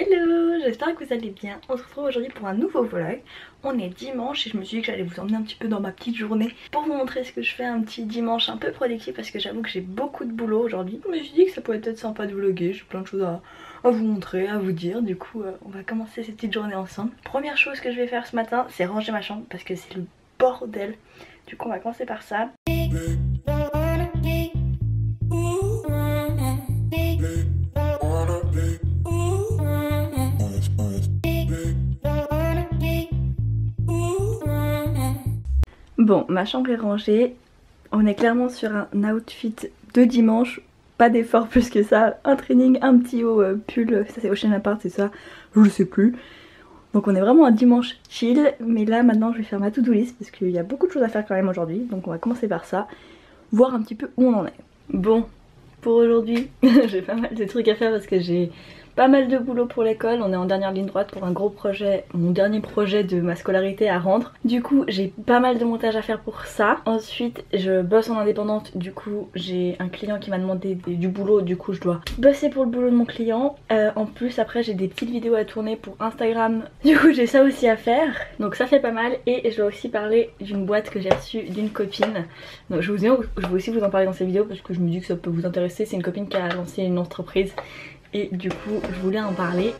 Hello, j'espère que vous allez bien. On se retrouve aujourd'hui pour un nouveau vlog. On est dimanche et je me suis dit que j'allais vous emmener un petit peu dans ma petite journée pour vous montrer ce que je fais un petit dimanche un peu productif parce que j'avoue que j'ai beaucoup de boulot aujourd'hui. Je me suis dit que ça pourrait être sympa de vlogger, j'ai plein de choses à vous montrer, à vous dire. Du coup on va commencer cette petite journée ensemble. Première chose que je vais faire ce matin, c'est ranger ma chambre parce que c'est le bordel. Du coup on va commencer par ça. Bon, ma chambre est rangée, on est clairement sur un outfit de dimanche, pas d'effort plus que ça, un training, un petit haut pull, ça c'est Ocean Apart, c'est ça, je ne sais plus. Donc on est vraiment un dimanche chill, mais là maintenant je vais faire ma to-do list parce qu'il y a beaucoup de choses à faire quand même aujourd'hui, donc on va commencer par ça, voir un petit peu où on en est. Bon, pour aujourd'hui, j'ai pas mal de trucs à faire parce que j'ai pas mal de boulot pour l'école, on est en dernière ligne droite pour un gros projet, mon dernier projet de ma scolarité à rendre. Du coup j'ai pas mal de montage à faire pour ça. Ensuite je bosse en indépendante, du coup j'ai un client qui m'a demandé du boulot, du coup je dois bosser pour le boulot de mon client. En plus après j'ai des petites vidéos à tourner pour Instagram, du coup j'ai ça aussi à faire. Donc ça fait pas mal et je dois aussi parler d'une boîte que j'ai reçue d'une copine. Donc je vais aussi vous en parler dans cette vidéo parce que je me dis que ça peut vous intéresser, c'est une copine qui a lancé une entreprise. Et du coup, je voulais en parler.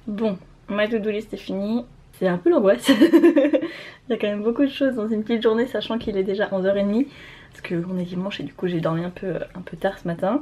Bon, ma to-do list est finie. C'est un peu l'angoisse. Il y a quand même beaucoup de choses dans une petite journée, sachant qu'il est déjà 11h30. Parce qu'on est dimanche et du coup j'ai dormi un peu tard ce matin.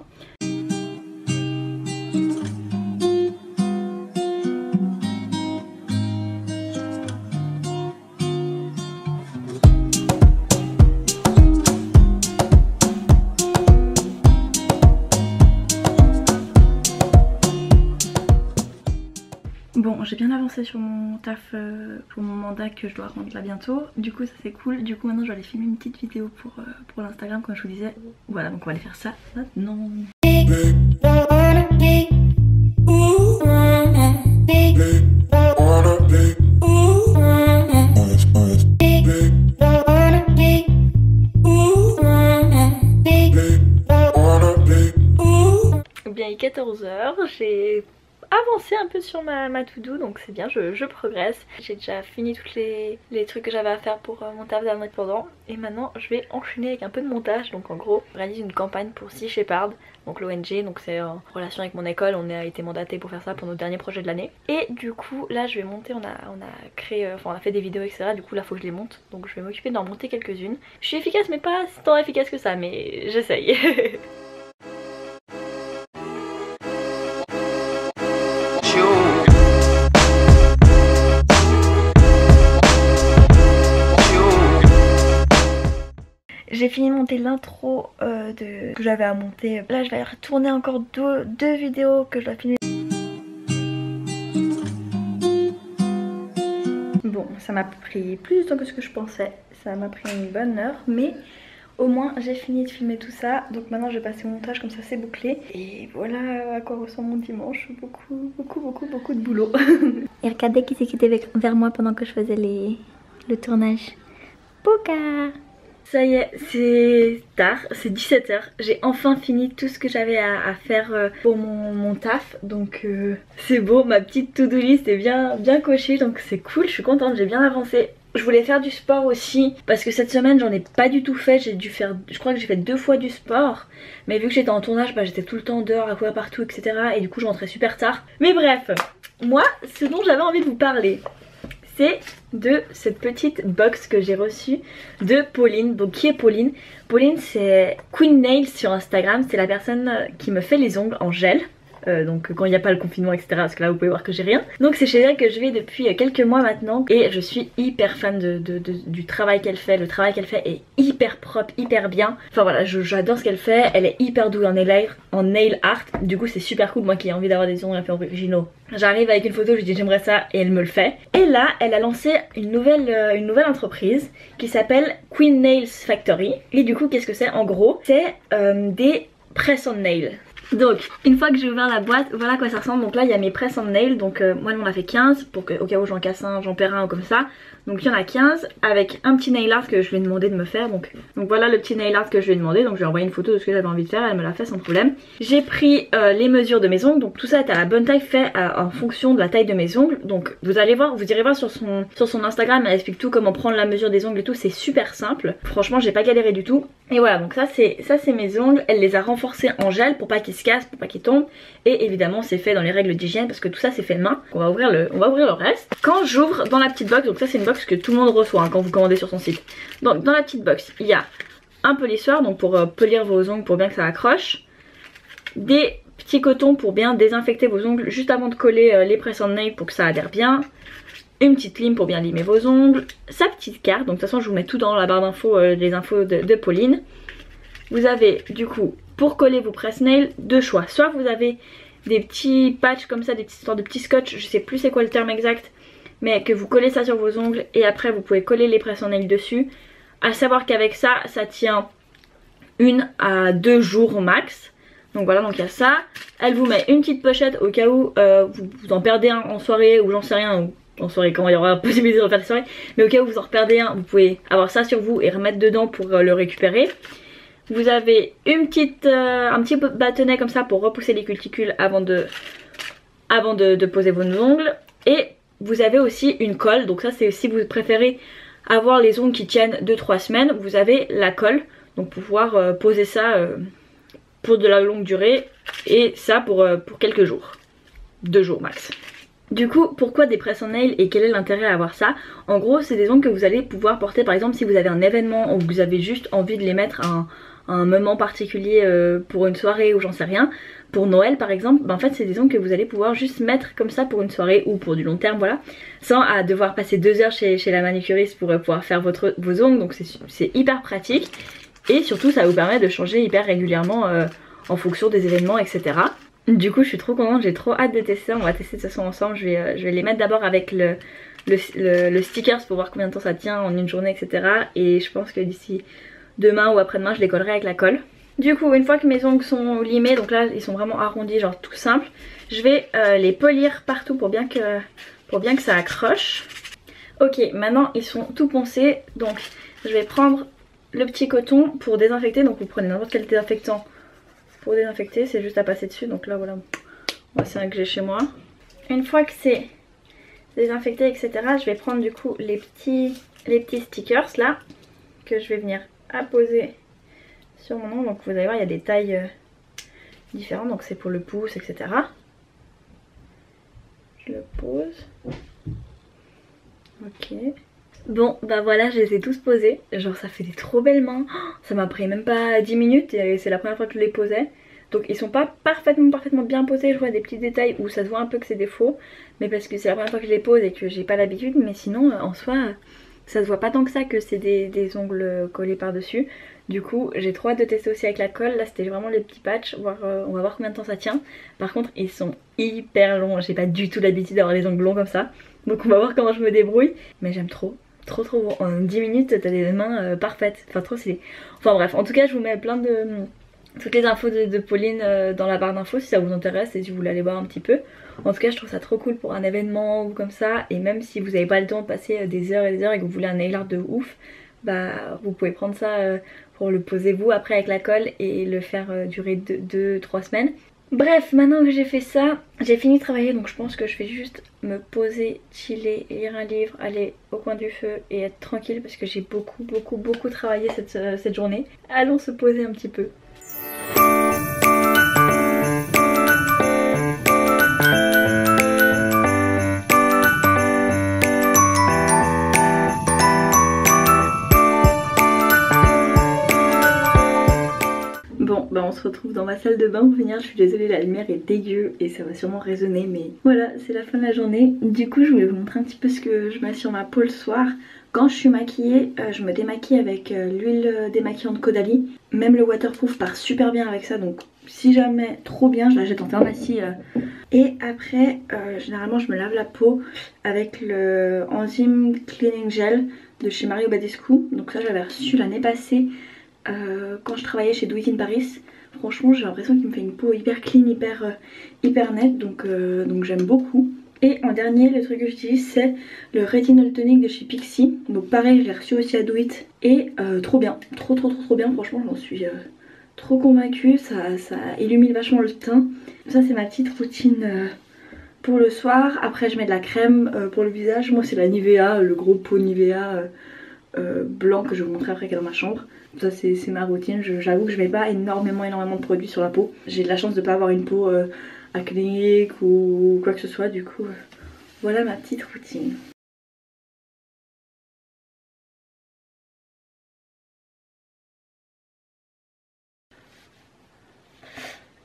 Bon, j'ai bien avancé sur mon taf pour mon mandat que je dois rendre là bientôt. Du coup ça c'est cool. Du coup maintenant je vais aller filmer une petite vidéo pour l'Instagram comme je vous disais. Voilà, donc on va aller faire ça maintenant. Bien, il est 14h, j'ai avancé un peu sur ma to-do, donc c'est bien, je progresse. J'ai déjà fini tous les trucs que j'avais à faire pour mon taf d'indépendant et maintenant je vais enchaîner avec un peu de montage. Donc en gros, je réalise une campagne pour Sea Shepherd, donc l'ONG, donc c'est en relation avec mon école, on a été mandaté pour faire ça pour notre dernier projet de l'année. Et du coup là je vais monter, on a créé, enfin on a fait des vidéos etc, du coup là faut que je les monte, donc je vais m'occuper d'en monter quelques-unes. Je suis efficace mais pas tant efficace que ça, mais j'essaye. J'ai fini de monter l'intro que j'avais à monter. Là je vais retourner encore deux vidéos que je dois filmer. Bon, ça m'a pris plus de temps que ce que je pensais. Ça m'a pris une bonne heure, mais au moins j'ai fini de filmer tout ça. Donc maintenant je vais passer au montage, comme ça c'est bouclé. Et voilà à quoi ressemble mon dimanche. Beaucoup de boulot. Et regardez qui c'est qui était vers moi pendant que je faisais le tournage. Pouka! Ça y est, c'est tard, c'est 17h. J'ai enfin fini tout ce que j'avais à faire pour mon taf. Donc c'est beau, ma petite to-do list est bien cochée. Donc c'est cool, je suis contente, j'ai bien avancé. Je voulais faire du sport aussi parce que cette semaine j'en ai pas du tout fait. J'ai dû faire, je crois que j'ai fait 2 fois du sport. Mais vu que j'étais en tournage, bah, j'étais tout le temps dehors à courir partout etc. Et du coup je rentrais super tard. Mais bref, moi ce dont j'avais envie de vous parler, c'est de cette petite box que j'ai reçue de Pauline. Donc qui est Pauline? Pauline c'est Queen Nails sur Instagram, c'est la personne qui me fait les ongles en gel. Donc quand il n'y a pas le confinement etc, parce que là vous pouvez voir que j'ai rien. Donc c'est chez elle que je vais depuis quelques mois maintenant et je suis hyper fan du travail qu'elle fait. Le travail qu'elle fait est hyper propre, hyper bien. Enfin voilà, j'adore ce qu'elle fait, elle est hyper douée en nail art. Du coup c'est super cool, moi qui ai envie d'avoir des ongles un peu originaux. J'arrive avec une photo, je lui dis j'aimerais ça et elle me le fait. Et là elle a lancé une nouvelle entreprise qui s'appelle Queen Nails Factory. Et du coup qu'est-ce que c'est en gros? C'est des press on nail. Donc une fois que j'ai ouvert la boîte, voilà à quoi ça ressemble. Donc là il y a mes press on nail, donc moi on a fait 15 pour que, au cas où j'en casse un, j'en perds un ou comme ça. Donc il y en a 15 avec un petit nail art que je lui ai demandé de me faire. Donc voilà le petit nail art que je lui ai demandé. Donc je lui ai envoyé une photo de ce que j'avais envie de faire, elle me l'a fait sans problème. J'ai pris les mesures de mes ongles, donc tout ça est à la bonne taille, fait en fonction de la taille de mes ongles. Donc vous allez voir, vous irez voir sur son Instagram, elle explique tout, comment prendre la mesure des ongles et tout, c'est super simple. Franchement j'ai pas galéré du tout. Et voilà, donc ça c'est mes ongles, elle les a renforcés en gel pour pas qu'ils se cassent, pour pas qu'ils tombent. Et évidemment c'est fait dans les règles d'hygiène parce que tout ça c'est fait de main. On va ouvrir le reste. Quand j'ouvre dans la petite box, donc ça c'est une box que tout le monde reçoit hein, quand vous commandez sur son site. Donc dans la petite box il y a un polissoir, donc pour polir vos ongles, pour bien que ça accroche. Des petits cotons pour bien désinfecter vos ongles juste avant de coller les press on nail pour que ça adhère bien. Une petite lime pour bien limer vos ongles. Sa petite carte, donc de toute façon je vous mets tout dans la barre d'infos, les infos de Pauline. Vous avez du coup pour coller vos press nails deux choix. Soit vous avez des petits patchs comme ça, des petites sortes de petits scotch, je sais plus c'est quoi le terme exact, mais que vous collez ça sur vos ongles et après vous pouvez coller les press on nails dessus. À savoir qu'avec ça, ça tient 1 à 2 jours au max. Donc voilà, donc il y a ça. Elle vous met une petite pochette au cas où vous en perdez un en soirée ou j'en sais rien, ou en soirée quand il y aura la possibilité de refaire des soirées. Mais au cas où vous en perdez un, vous pouvez avoir ça sur vous et remettre dedans pour le récupérer. Vous avez un petit bâtonnet comme ça pour repousser les cuticules avant de poser vos ongles. Et vous avez aussi une colle, donc ça c'est si vous préférez avoir les ongles qui tiennent 2-3 semaines, vous avez la colle. Donc pour pouvoir poser ça pour de la longue durée et ça pour quelques jours. 2 jours max. Du coup, pourquoi des press on nail et quel est l'intérêt à avoir ça? En gros, c'est des ongles que vous allez pouvoir porter par exemple si vous avez un événement ou que vous avez juste envie de les mettre à un moment particulier pour une soirée ou j'en sais rien. Pour Noël par exemple, ben en fait c'est des ongles que vous allez pouvoir juste mettre comme ça pour une soirée ou pour du long terme, voilà. Sans devoir passer 2 heures chez la manucuriste pour pouvoir faire vos ongles, donc c'est hyper pratique. Et surtout ça vous permet de changer hyper régulièrement en fonction des événements, etc. Du coup je suis trop contente, j'ai trop hâte de tester ça. On va tester de toute façon ensemble, je vais les mettre d'abord avec le stickers pour voir combien de temps ça tient en une journée, etc. Et je pense que d'ici demain ou après-demain je les collerai avec la colle. Du coup une fois que mes ongles sont limés, donc là ils sont vraiment arrondis, genre tout simple, je vais les polir partout pour bien que ça accroche. Ok, maintenant ils sont tout poncés, donc je vais prendre le petit coton pour désinfecter. Donc vous prenez n'importe quel désinfectant pour désinfecter, c'est juste à passer dessus. Donc là voilà, moi c'est un que j'ai chez moi. Une fois que c'est désinfecté, etc., je vais prendre du coup les petits stickers là que je vais venir apposer sur mon ongle. Donc vous allez voir il y a des tailles différentes, donc c'est pour le pouce, etc. Je le pose. Ok. Bon bah voilà, je les ai tous posés. Genre ça fait des trop belles mains. Ça m'a pris même pas 10 minutes et c'est la première fois que je les posais. Donc ils sont pas parfaitement bien posés. Je vois des petits détails où ça se voit un peu que c'est des faux. Mais parce que c'est la première fois que je les pose et que j'ai pas l'habitude. Mais sinon en soi ça se voit pas tant que ça que c'est des ongles collés par dessus. Du coup j'ai trop hâte de tester aussi avec la colle. Là c'était vraiment les petits patchs, on va voir combien de temps ça tient. Par contre ils sont hyper longs, j'ai pas du tout l'habitude d'avoir les ongles longs comme ça. Donc on va voir comment je me débrouille. Mais j'aime trop bon. En 10 minutes t'as des mains parfaites, enfin trop stylé. Enfin bref, en tout cas je vous mets plein de toutes les infos de Pauline dans la barre d'infos si ça vous intéresse et si vous voulez aller voir un petit peu. En tout cas je trouve ça trop cool pour un événement ou comme ça. Et même si vous n'avez pas le temps de passer des heures et des heures et que vous voulez un nail art de ouf, bah vous pouvez prendre ça pour le poser vous après avec la colle et le faire durer 2-3 semaines. Bref, maintenant que j'ai fait ça, j'ai fini de travailler, donc je pense que je vais juste me poser, chiller, lire un livre, aller au coin du feu et être tranquille parce que j'ai beaucoup travaillé cette journée. Allons se poser un petit peu. Bon bah on se retrouve dans ma salle de bain pour finir. Je suis désolée, la lumière est dégueu et ça va sûrement résonner, mais voilà, c'est la fin de la journée. Du coup je voulais vous montrer un petit peu ce que je mets sur ma peau le soir. Quand je suis maquillée, je me démaquille avec l'huile démaquillante Caudalie. Même le waterproof part super bien avec ça, donc si jamais trop bien, je la jette en pharmacie. Et après, généralement je me lave la peau avec le Enzyme Cleaning Gel de chez Mario Badescu. Donc ça j'avais reçu l'année passée quand je travaillais chez Do It in Paris. Franchement j'ai l'impression qu'il me fait une peau hyper clean, hyper nette, donc j'aime beaucoup. Et en dernier, le truc que j'utilise c'est le Retinol Tonic de chez Pixi. Donc pareil, je l'ai reçu aussi à Do It. Et trop bien, trop bien, franchement j'en suis trop convaincue. Ça illumine vachement le teint. Ça c'est ma petite routine pour le soir. Après je mets de la crème pour le visage. Moi c'est la Nivea, le gros pot Nivea blanc que je vous montrerai après qui est dans ma chambre. Ça c'est ma routine. J'avoue que je mets pas énormément de produits sur la peau. J'ai de la chance de pas avoir une peau acnéique ou quoi que ce soit, du coup voilà ma petite routine.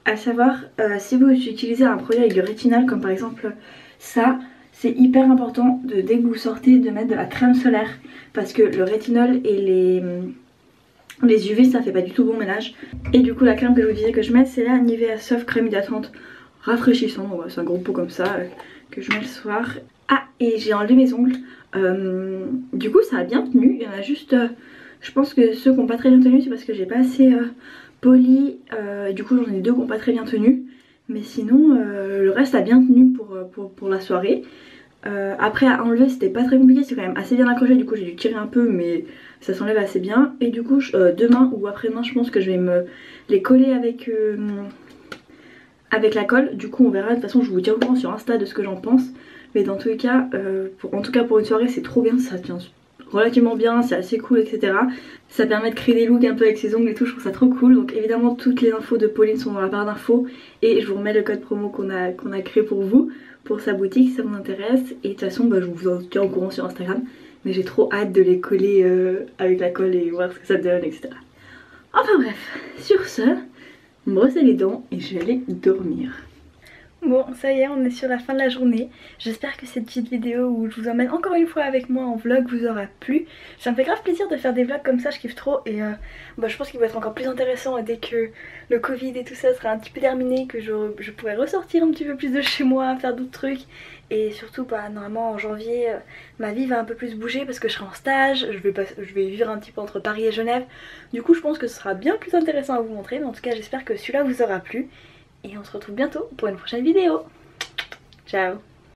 À savoir, si vous utilisez un produit avec du rétinol comme par exemple ça, c'est hyper important dès que vous sortez de mettre de la crème solaire, parce que le rétinol et les UV ça fait pas du tout bon ménage. Et du coup la crème que je vous disais que je mets c'est la Nivea Soft crème hydratante rafraîchissant, c'est un gros pot comme ça que je mets le soir. Ah, et j'ai enlevé mes ongles, du coup ça a bien tenu. Il y en a juste, je pense que ceux qui n'ont pas très bien tenu c'est parce que j'ai pas assez poli, du coup j'en ai deux qui n'ont pas très bien tenu. Mais sinon le reste a bien tenu pour la soirée. Après à enlever c'était pas très compliqué, c'est quand même assez bien accroché, du coup j'ai dû tirer un peu mais ça s'enlève assez bien. Et du coup demain ou après-demain je pense que je vais me les coller avec la colle. Du coup on verra, de toute façon je vous tiens au courant sur Insta de ce que j'en pense. Mais dans tous les cas, en tout cas pour une soirée c'est trop bien, ça tient relativement bien, c'est assez cool, etc. Ça permet de créer des looks un peu avec ses ongles et tout, je trouve ça trop cool. Donc évidemment toutes les infos de Pauline sont dans la barre d'infos. Et je vous remets le code promo qu'on a créé pour vous, pour sa boutique si ça vous intéresse. Et de toute façon je vous en tiens au courant sur Instagram. Mais j'ai trop hâte de les coller avec la colle et voir ce que ça donne, etc. Enfin bref, sur ce, me brosser les dents et je vais aller dormir. Bon, ça y est, on est sur la fin de la journée. J'espère que cette petite vidéo où je vous emmène encore une fois avec moi en vlog vous aura plu. Ça me fait grave plaisir de faire des vlogs comme ça, je kiffe trop. Et je pense qu'il va être encore plus intéressant dès que le Covid et tout ça sera un petit peu terminé, que je pourrai ressortir un petit peu plus de chez moi, faire d'autres trucs. Et surtout, normalement en janvier, ma vie va un peu plus bouger parce que je serai en stage, je vais vivre un petit peu entre Paris et Genève. Du coup, je pense que ce sera bien plus intéressant à vous montrer. Mais en tout cas, j'espère que celui-là vous aura plu. Et on se retrouve bientôt pour une prochaine vidéo. Ciao!